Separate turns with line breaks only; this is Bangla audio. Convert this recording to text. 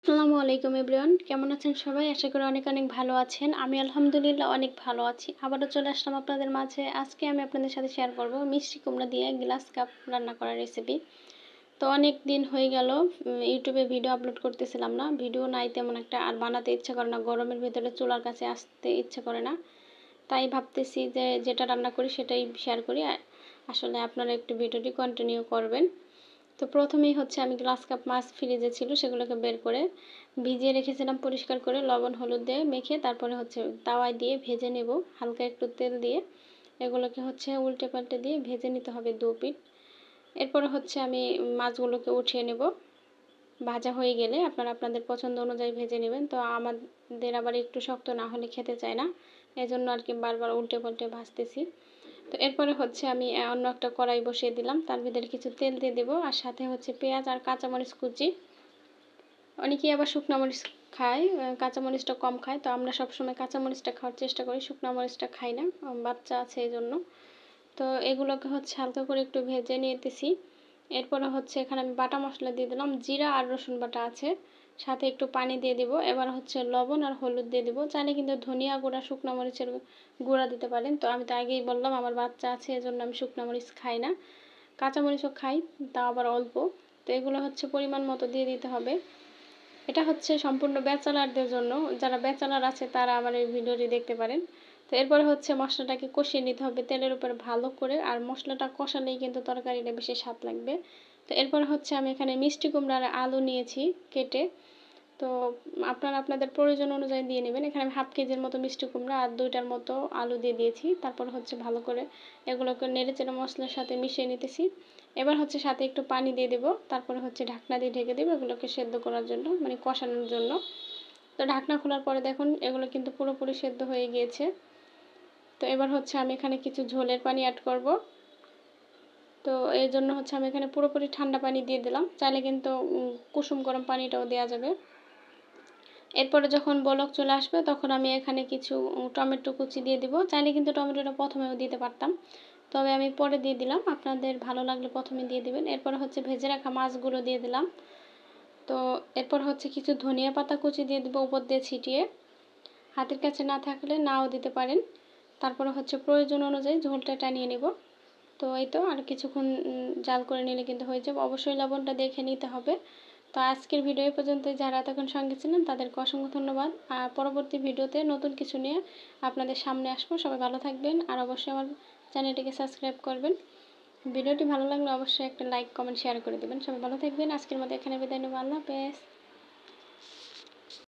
আসসালামু আলাইকুম এভরিওয়ান, কেমন আছেন সবাই? আশা করি অনেক অনেক ভালো আছেন। আমি আলহামদুলিল্লাহ অনেক ভালো আছি। আবারও চলে আসলাম আপনাদের মাঝে। আজকে আমি আপনাদের সাথে শেয়ার করব মিষ্টি কুমড়া দিয়ে গ্লাস কাপ রান্না করার রেসিপি। তো অনেক দিন হয়ে গেল ইউটিউবে ভিডিও আপলোড করতেছিলাম না। ভিডিও নাই তেমন একটা, আর বানাতে ইচ্ছা করে না। গরমের ভেতরে চুলার কাছে আসতে ইচ্ছা করে না। তাই ভাবতেছি যে যেটা রান্না করি সেটাই শেয়ার করি। আসলে আপনারা একটু ভিডিওটি কন্টিনিউ করবেন। তো প্রথমেই হচ্ছে আমি গ্লাস কাপ মাছ ফ্রিজে ছিল সেগুলোকে বের করে ভিজিয়ে রেখেছিলাম পরিষ্কার করে লবণ হলুদ দিয়ে মেখে। তারপরে হচ্ছে তাওয়ায় দিয়ে ভেজে নেব হালকা একটু তেল দিয়ে। এগুলোকে হচ্ছে উল্টে পাল্টে দিয়ে ভেজে নিতে হবে দু পিঠ। এরপরে হচ্ছে আমি মাছগুলোকে উঠিয়ে নেব। ভাজা হয়ে গেলে আপনারা আপনাদের পছন্দ অনুযায়ী ভেজে নেবেন। তো আমাদের আবার একটু শক্ত না হলে খেতে চায় না, এজন্য আর কি বারবার উল্টে পাল্টে ভাজতেছি। তো এরপরে হচ্ছে আমি অন্য একটা কড়াই বসিয়ে দিলাম, তার ভিতরে কিছু তেল দিয়ে দেবো, আর সাথে হচ্ছে পেঁয়াজ আর কাঁচামরিচ কুচি। অনেকেই আবার শুকনো মরিচ খায়, কাঁচামরিচটা কম খায়। তো আমরা সবসময় কাঁচামরিচটা খাওয়ার চেষ্টা করি, শুকনো মরিচটা খাই না, বাচ্চা আছে এই জন্য। তো এগুলোকে হচ্ছে হালকা করে একটু ভেজে নিতেছি। এরপরে হচ্ছে এখানে আমি বাটা মশলা দিয়ে দিলাম, জিরা আর রসুন বাটা আছে, সাথে একটু পানি দিয়ে দিব। এবার হচ্ছে লবণ আর হলুদ দিয়ে দিব। চাইলে কিন্তু ধনিয়া গুঁড়া শুকনো মরিচের গুঁড়া দিতে পারেন। তো আমি তো আগেই বললাম আমার বাচ্চা আছে এজন্য আমি শুকনো মরিচ খাই না, কাঁচামরিচও খাই, তা আবার অল্প। তো এগুলো হচ্ছে পরিমাণ মতো দিয়ে দিতে হবে। এটা হচ্ছে সম্পূর্ণ ব্যাচেলারদের জন্য, যারা ব্যাচেলার আছে তারা আমার এই ভিডিওটি দেখতে পারেন। তো এরপরে হচ্ছে মশলাটাকে কষিয়ে নিতে হবে তেলের উপরে ভালো করে, আর মশলাটা কষালেই কিন্তু তরকারিটা বেশি স্বাদ লাগবে। তো এরপরে হচ্ছে আমি এখানে মিষ্টি কুমড়া আর আলু নিয়েছি কেটে। তো আপনারা আপনাদের প্রয়োজন অনুযায়ী দিয়ে নেবেন। এখানে আমি হাফ কেজির মতো মিষ্টি কুমড়া আর 2টার মতো আলু দিয়ে দিয়েছি। তারপর হচ্ছে ভালো করে এগুলোকে নেড়েচেড়ে মশলার সাথে মিশিয়ে নিতেছি। এবার হচ্ছে সাথে একটু পানি দিয়ে দেবো। তারপরে হচ্ছে ঢাকনা দিয়ে ঢেকে দেবো এগুলোকে সেদ্ধ করার জন্য, মানে কষানোর জন্য। তো ঢাকনা খোলার পরে দেখুন এগুলো কিন্তু পুরোপুরি সেদ্ধ হয়ে গিয়েছে। তো এবার হচ্ছে আমি এখানে কিছু ঝোলের পানি অ্যাড করব। তো এর জন্য হচ্ছে আমি এখানে পুরোপুরি ঠান্ডা পানি দিয়ে দিলাম, চাইলে কিন্তু কুসুম গরম পানিটাও দেওয়া যাবে। এরপরে যখন বলক চলে আসবে তখন আমি এখানে কিছু টমেটো কুচি দিয়ে দিব। চাইলে কিন্তু টমেটোটা প্রথমেও দিতে পারতাম, তবে আমি পরে দিয়ে দিলাম। আপনাদের ভালো লাগলে প্রথমে দিয়ে দিবেন। এরপর হচ্ছে ভেজে রাখা মাছগুলো দিয়ে দিলাম। তো এরপর হচ্ছে কিছু ধনিয়া পাতা কুচি দিয়ে দেবো উপর দিয়ে ছিটিয়ে, হাতের কাছে না থাকলে নাও দিতে পারেন। তারপরে হচ্ছে প্রয়োজন অনুযায়ী ঝোলটা টানিয়ে নেব। তো এই তো আর কিছুক্ষণ জাল করে নিলে কিন্তু হয়ে যাবে। অবশ্যই লবণটা দেখে নিতে হবে। তো আজকের ভিডিও এই পর্যন্তই। যারা এতক্ষণ সঙ্গে ছিলেন তাদেরকে অসংখ্য ধন্যবাদ। আর পরবর্তী ভিডিওতে নতুন কিছু নিয়ে আপনাদের সামনে আসবো। সবাই ভালো থাকবেন, আর অবশ্যই আমার চ্যানেলটিকে সাবস্ক্রাইব করবেন। ভিডিওটি ভালো লাগলে অবশ্যই একটা লাইক কমেন্ট শেয়ার করে দেবেন। সবাই ভালো থাকবেন। আজকের মতো এখানে বিদায় নেব। আল্লাহ হাফেজ।